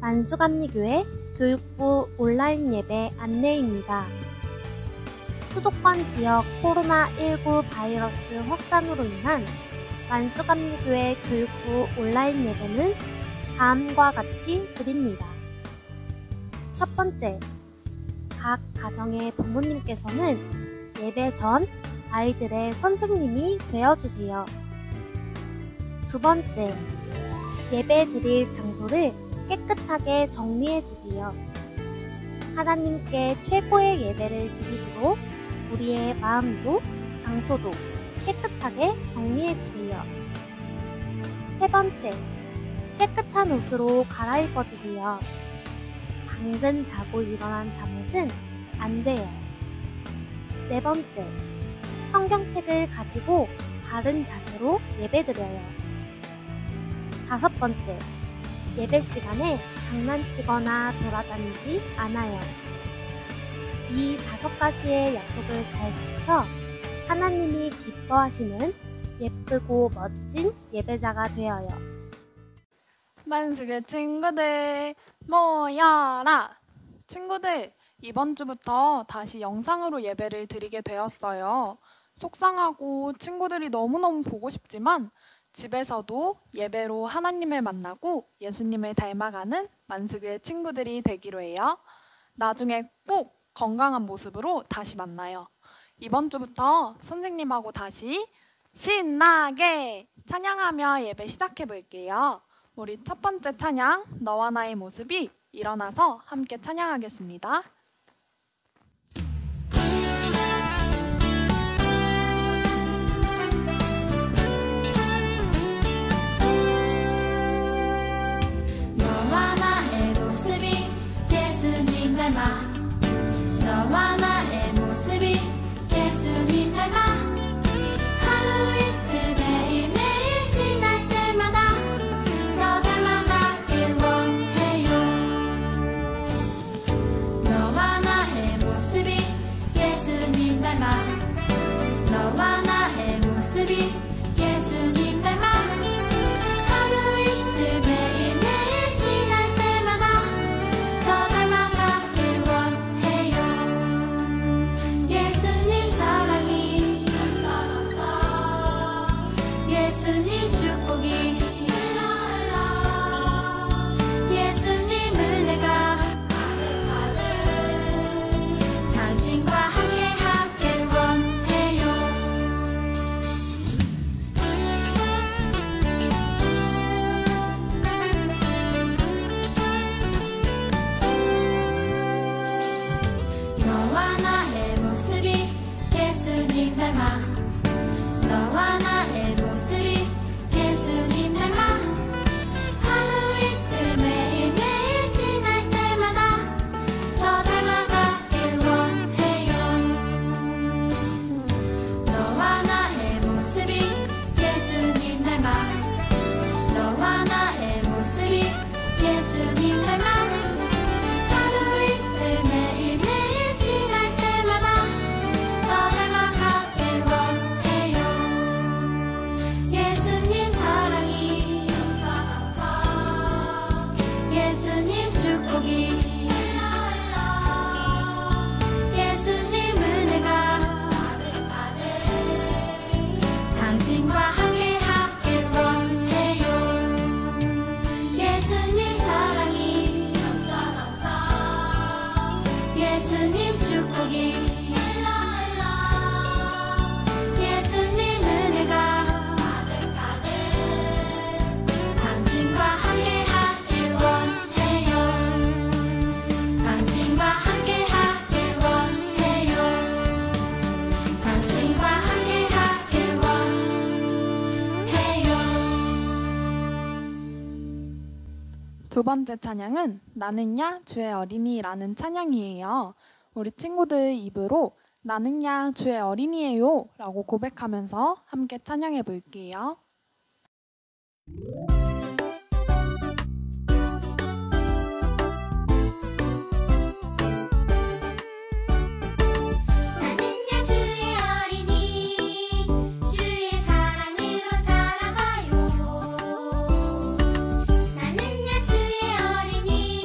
만수감리교회 교육부 온라인 예배 안내입니다. 수도권 지역 코로나19 바이러스 확산으로 인한 만수감리교회 교육부 온라인 예배는 다음과 같이 드립니다. 첫 번째, 각 가정의 부모님께서는 예배 전 아이들의 선생님이 되어주세요. 두 번째, 예배 드릴 장소를 깨끗하게 정리해주세요. 하나님께 최고의 예배를 드리도록 우리의 마음도 장소도 깨끗하게 정리해주세요. 세 번째, 깨끗한 옷으로 갈아입어주세요. 방금 자고 일어난 잠옷은 안 돼요. 네 번째, 성경책을 가지고 바른 자세로 예배드려요. 다섯 번째, 예배 시간에 장난치거나 돌아다니지 않아요. 이 5가지의 약속을 잘 지켜 하나님이 기뻐하시는 예쁘고 멋진 예배자가 되어요. 만수교 친구들 모여라! 친구들, 이번 주부터 다시 영상으로 예배를 드리게 되었어요. 속상하고 친구들이 너무너무 보고 싶지만 집에서도 예배로 하나님을 만나고 예수님을 닮아가는 만수교의 친구들이 되기로 해요. 나중에 꼭 건강한 모습으로 다시 만나요. 이번 주부터 선생님하고 다시 신나게 찬양하며 예배 시작해 볼게요. 우리 첫 번째 찬양, 너와 나의 모습이 일어나서 함께 찬양하겠습니다. 너와 나의 모습이 예수님 닮아 너와 나의 모습이 예수님 닮아 하루 이틀 매일매일 지날 때마다 더 닮아가길 원해요. 너와 나의 모습이 예수님 닮아 너와 나의 모습이 예수님 닮아 하루 이틀 매일매일 지날 때마다 더 닮아가길 원해요. 예수님 사랑이 예수님 축복이 예수님 은혜가 당신과 함께 하길 원해요. 너와 나의 모습이 예수님 닮아 너와 나의 모습이 예수님 닮아 하루 이틀 매일매일 지날 때마다 더 닮아가길 원해요. 너와 나의 모습이 예수님 닮아 너와 나의 모습이 예수님 닮아 하루 이틀 매일매일 지날 때마다 더 닮아가길 원해요. 예수님 사랑이 예수님 축복이 예수님 은혜가 당신과 함께 하길 원해요. 예수님 사랑이 예수님 축복이 예수님 은혜가 당신과 함께 하길 원해요. 당신과 함께 하길 원해요. 당신과 함께 하길 원해요. 두 번째 찬양은 나는야 주의 어린이라는 찬양이에요. 우리 친구들 입으로 나는야 주의 어린이에요 라고 고백하면서 함께 찬양해 볼게요. 나는야 주의 어린이 주의 사랑으로 자라가요. 나는야 주의 어린이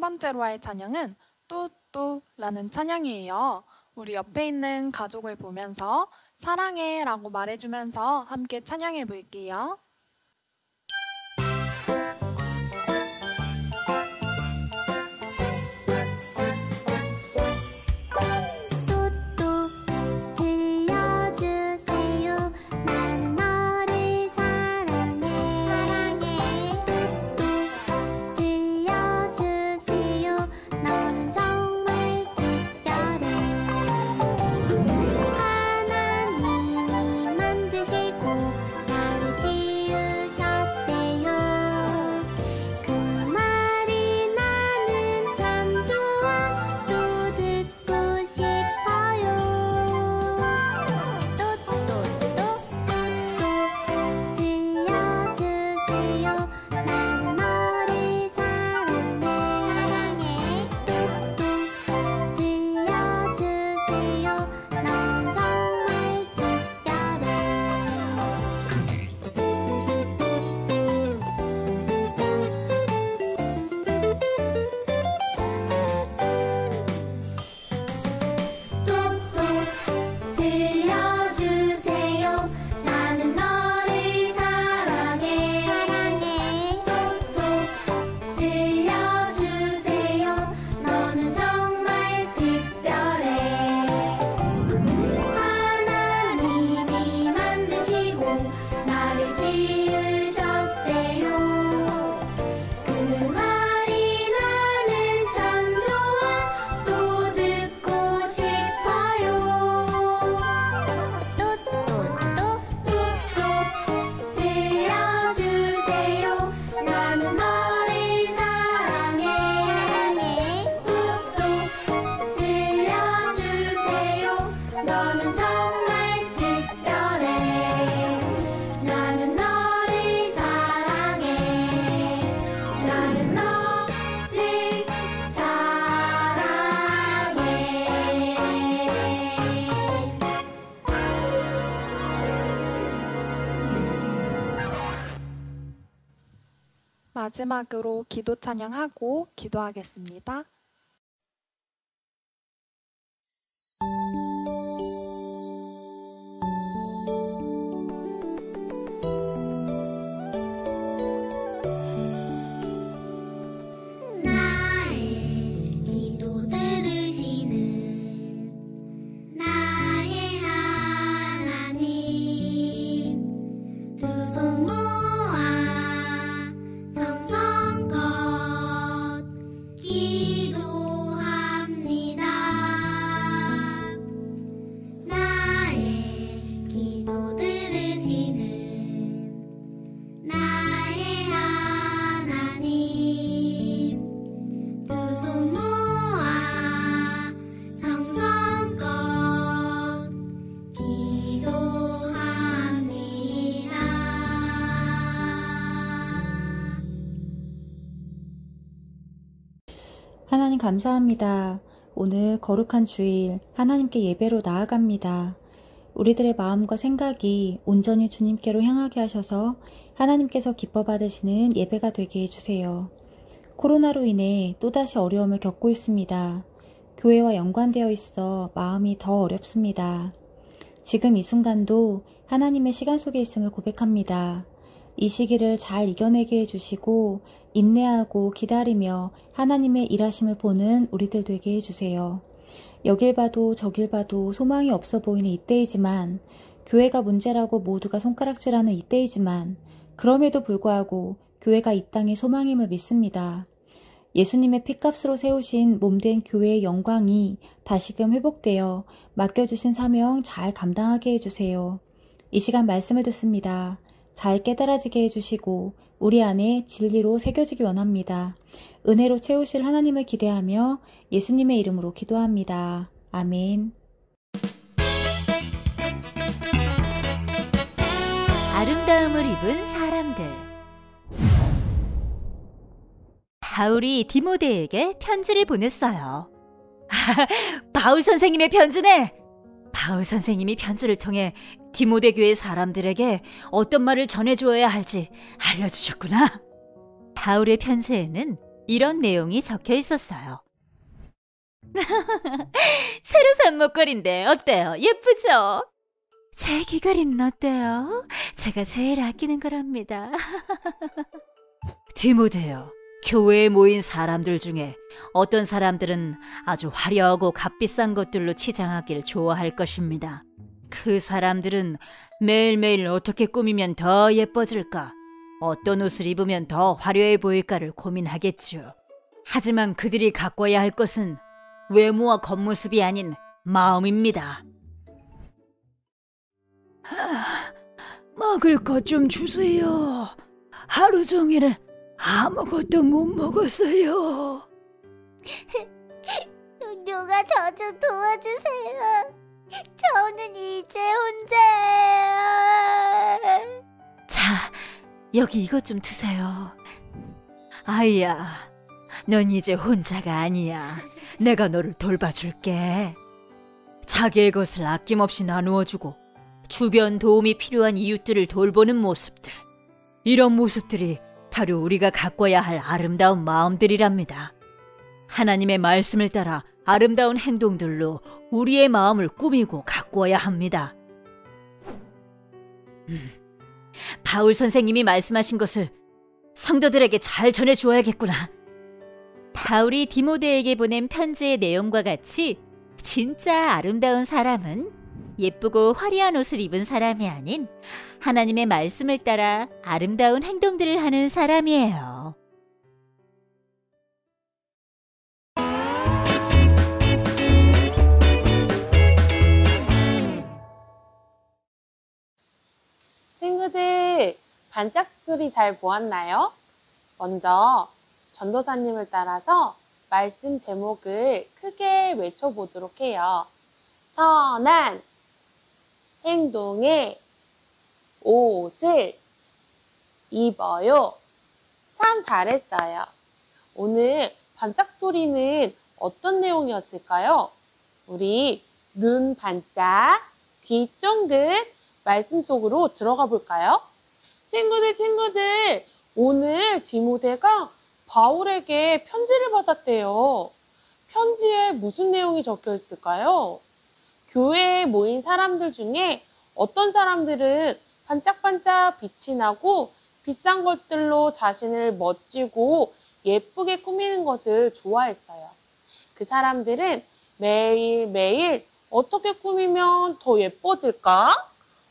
번째로 할 찬양은 또또라는 찬양이에요. 우리 옆에 있는 가족을 보면서 사랑해 라고 말해주면서 함께 찬양해 볼게요. 또또 들려주세요. 나는 너를 사랑해. 또또 들려주세요. 너는 정말 특별해. 하나님이 만드시고 나를 지으셨대요. 그 말이 나는 참 좋아. 또 듣고 싶어요. 또또또또또 들려주세요. 나는 너를 사랑해. 또또 들려주세요. 너는 정말 특별해. 또또 들려주세요. 나는 너를 사랑해. 또또 들려주세요. 너는 정말 특별해. 하나님이 만드시고 나를 지으셨대요. 그 말이 나는 참 좋아. 또 듣고 싶어요. 또또또또또 들려주세요. 나는 너를 사랑해. 또또 들려주세요. 너는 정말 특별해. 나는 너를 사랑해. 나는 너를 사랑해. 마지막으로 기도 찬양하고 기도하겠습니다. 나의 기도 들으시는 나의 하나님, 두 손 모아 정성껏 기도합니다. 나의 기도 들으시는 나의 하나님, 두 손 모아 정성껏 기도합니다. 하나님 감사합니다. 오늘 거룩한 주일 하나님께 예배로 나아갑니다. 우리들의 마음과 생각이 온전히 주님께로 향하게 하셔서 하나님께서 기뻐 받으시는 예배가 되게 해주세요. 코로나로 인해 또다시 어려움을 겪고 있습니다. 교회와 연관되어 있어 마음이 더 어렵습니다. 지금 이 순간도 하나님의 시간 속에 있음을 고백합니다. 이 시기를 잘 이겨내게 해주시고 인내하고 기다리며 하나님의 일하심을 보는 우리들 되게 해주세요. 여길 봐도 저길 봐도 소망이 없어 보이는 이때이지만, 교회가 문제라고 모두가 손가락질하는 이때이지만, 그럼에도 불구하고 교회가 이 땅의 소망임을 믿습니다. 예수님의 피값으로 세우신 몸된 교회의 영광이 다시금 회복되어 맡겨주신 사명 잘 감당하게 해주세요. 이 시간 말씀을 듣습니다. 잘 깨달아지게 해주시고 우리 안에 진리로 새겨지기 원합니다. 은혜로 채우실 하나님을 기대하며 예수님의 이름으로 기도합니다. 아멘. 아름다움을 입은 사람들. 바울이 디모데에게 편지를 보냈어요. 바울 선생님의 편지네. 바울 선생님이 편지를 통해 디모데 교회 사람들에게 어떤 말을 전해주어야 할지 알려주셨구나. 바울의 편지에는 이런 내용이 적혀 있었어요. 새로 산 목걸이인데 어때요? 예쁘죠? 제 귀걸이는 어때요? 제가 제일 아끼는 거랍니다. 디모데요. 교회에 모인 사람들 중에 어떤 사람들은 아주 화려하고 값비싼 것들로 치장하길 좋아할 것입니다. 그 사람들은 매일매일 어떻게 꾸미면 더 예뻐질까, 어떤 옷을 입으면 더 화려해 보일까를 고민하겠죠. 하지만 그들이 가꿔야 할 것은 외모와 겉모습이 아닌 마음입니다. 먹을 것 좀 주세요. 하루 종일 아무것도 못 먹었어요. 누가 저 좀 도와주세요. 저는 이제 혼자예요. 자, 여기 이것 좀 드세요. 아이야, 넌 이제 혼자가 아니야. 내가 너를 돌봐줄게. 자기의 것을 아낌없이 나누어주고 주변 도움이 필요한 이웃들을 돌보는 모습들. 이런 모습들이 바로 우리가 가꿔야 할 아름다운 마음들이랍니다. 하나님의 말씀을 따라 아름다운 행동들로 우리의 마음을 꾸미고 가꾸어야 합니다. 바울 선생님이 말씀하신 것을 성도들에게 잘 전해주어야겠구나. 바울이 디모데에게 보낸 편지의 내용과 같이 진짜 아름다운 사람은 예쁘고 화려한 옷을 입은 사람이 아닌 하나님의 말씀을 따라 아름다운 행동들을 하는 사람이에요. 친구들, 반짝 스토리 잘 보았나요? 먼저 전도사님을 따라서 말씀 제목을 크게 외쳐보도록 해요. 선한 행동의 옷을 입어요. 참 잘했어요. 오늘 반짝 스토리는 어떤 내용이었을까요? 우리 눈 반짝, 귀 쫑긋 말씀 속으로 들어가 볼까요? 친구들, 오늘 디모데가 바울에게 편지를 받았대요. 편지에 무슨 내용이 적혀 있을까요? 교회에 모인 사람들 중에 어떤 사람들은 반짝반짝 빛이 나고 비싼 것들로 자신을 멋지고 예쁘게 꾸미는 것을 좋아했어요. 그 사람들은 매일매일 어떻게 꾸미면 더 예뻐질까?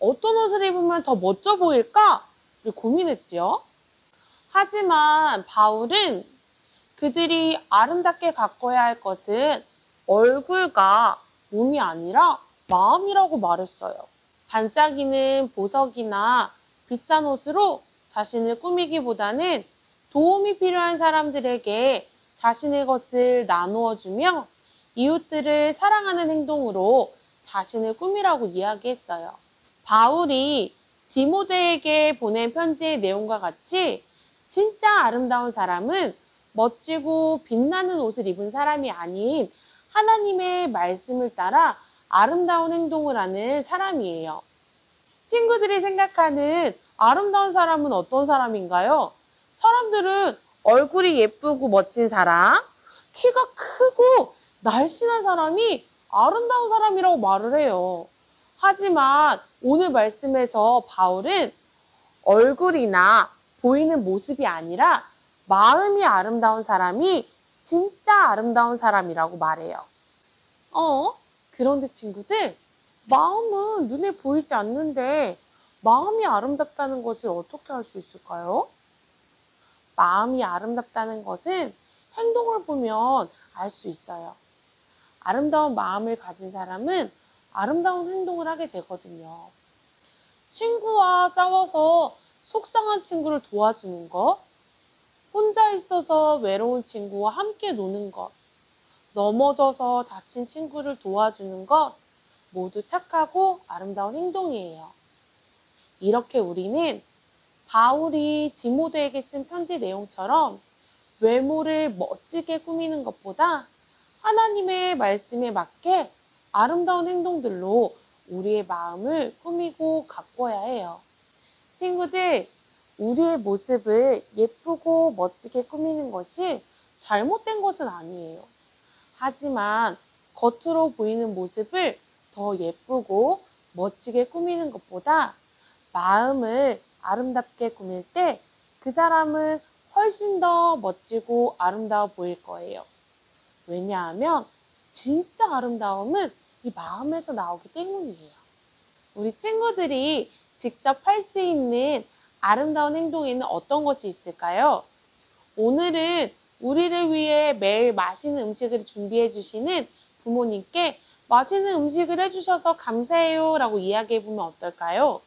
어떤 옷을 입으면 더 멋져 보일까? 고민했지요. 하지만 바울은 그들이 아름답게 가꿔야 할 것은 얼굴과 몸이 아니라 마음이라고 말했어요. 반짝이는 보석이나 비싼 옷으로 자신을 꾸미기보다는 도움이 필요한 사람들에게 자신의 것을 나누어 주며 이웃들을 사랑하는 행동으로 자신을 꾸미라고 이야기했어요. 바울이 디모데에게 보낸 편지의 내용과 같이 진짜 아름다운 사람은 멋지고 빛나는 옷을 입은 사람이 아닌 하나님의 말씀을 따라 아름다운 행동을 하는 사람이에요. 친구들이 생각하는 아름다운 사람은 어떤 사람인가요? 사람들은 얼굴이 예쁘고 멋진 사람, 키가 크고 날씬한 사람이 아름다운 사람이라고 말을 해요. 하지만 오늘 말씀에서 바울은 얼굴이나 보이는 모습이 아니라 마음이 아름다운 사람이 진짜 아름다운 사람이라고 말해요. 그런데 친구들, 마음은 눈에 보이지 않는데 마음이 아름답다는 것을 어떻게 알 수 있을까요? 마음이 아름답다는 것은 행동을 보면 알 수 있어요. 아름다운 마음을 가진 사람은 아름다운 행동을 하게 되거든요. 친구와 싸워서 속상한 친구를 도와주는 것, 혼자 있어서 외로운 친구와 함께 노는 것, 넘어져서 다친 친구를 도와주는 것, 모두 착하고 아름다운 행동이에요. 이렇게 우리는 바울이 디모데에게 쓴 편지 내용처럼 외모를 멋지게 꾸미는 것보다 하나님의 말씀에 맞게 아름다운 행동들로 우리의 마음을 꾸미고 가꿔야 해요. 친구들, 우리의 모습을 예쁘고 멋지게 꾸미는 것이 잘못된 것은 아니에요. 하지만 겉으로 보이는 모습을 더 예쁘고 멋지게 꾸미는 것보다 마음을 아름답게 꾸밀 때 그 사람은 훨씬 더 멋지고 아름다워 보일 거예요. 왜냐하면 진짜 아름다움은 이 마음에서 나오기 때문이에요. 우리 친구들이 직접 할 수 있는 아름다운 행동에는 어떤 것이 있을까요? 오늘은 우리를 위해 매일 맛있는 음식을 준비해 주시는 부모님께 맛있는 음식을 해주셔서 감사해요 라고 이야기해 보면 어떨까요?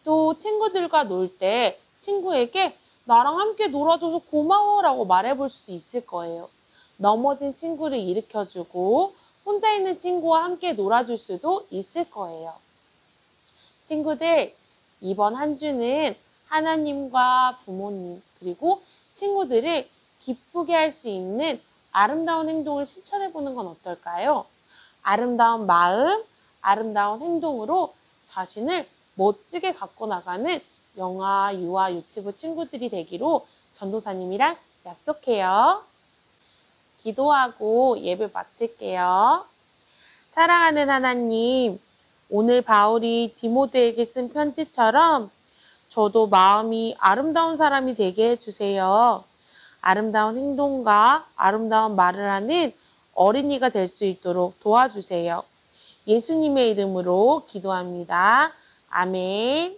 또 친구들과 놀 때 친구에게 나랑 함께 놀아줘서 고마워 라고 말해볼 수도 있을 거예요. 넘어진 친구를 일으켜주고 혼자 있는 친구와 함께 놀아줄 수도 있을 거예요. 친구들, 이번 한 주는 하나님과 부모님 그리고 친구들을 기쁘게 할 수 있는 아름다운 행동을 실천해 보는 건 어떨까요? 아름다운 마음, 아름다운 행동으로 자신을 멋지게 갖고 나가는 영아, 유아, 유치부 친구들이 되기로 전도사님이랑 약속해요. 기도하고 예배 마칠게요. 사랑하는 하나님, 오늘 바울이 디모데에게 쓴 편지처럼 저도 마음이 아름다운 사람이 되게 해주세요. 아름다운 행동과 아름다운 말을 하는 어린이가 될 수 있도록 도와주세요. 예수님의 이름으로 기도합니다. 아멘.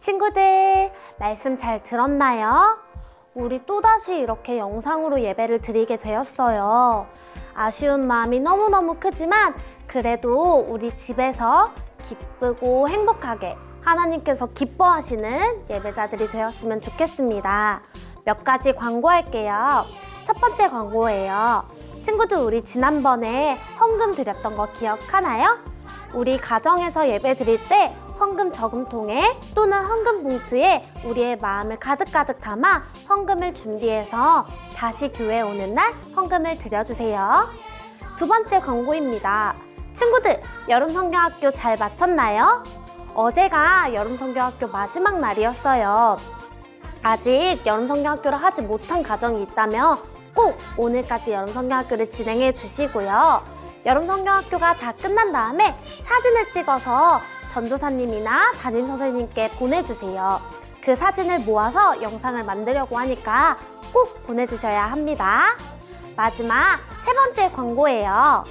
친구들, 말씀 잘 들었나요? 우리 또다시 이렇게 영상으로 예배를 드리게 되었어요. 아쉬운 마음이 너무너무 크지만 그래도 우리 집에서 기쁘고 행복하게 하나님께서 기뻐하시는 예배자들이 되었으면 좋겠습니다. 몇 가지 광고할게요. 첫 번째 광고예요. 친구들, 우리 지난번에 헌금 드렸던 거 기억하나요? 우리 가정에서 예배 드릴 때 헌금 저금통에 또는 헌금 봉투에 우리의 마음을 가득가득 담아 헌금을 준비해서 다시 교회 오는 날 헌금을 드려주세요. 두 번째 광고입니다. 친구들, 여름성경학교 잘 마쳤나요? 어제가 여름성경학교 마지막 날이었어요. 아직 여름성경학교를 하지 못한 가정이 있다면 꼭 오늘까지 여름성경학교를 진행해 주시고요. 여름성경학교가 다 끝난 다음에 사진을 찍어서 전도사님이나 담임선생님께 보내주세요. 그 사진을 모아서 영상을 만들려고 하니까 꼭 보내주셔야 합니다. 마지막 세 번째 광고예요.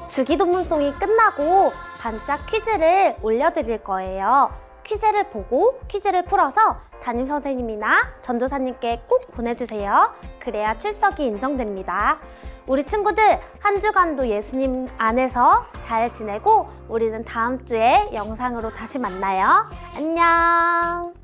주기도문송이 끝나고 반짝 퀴즈를 올려드릴 거예요. 퀴즈를 보고 퀴즈를 풀어서 담임선생님이나 전도사님께 꼭 보내주세요. 그래야 출석이 인정됩니다. 우리 친구들 한 주간도 예수님 안에서 잘 지내고 우리는 다음 주에 영상으로 다시 만나요. 안녕.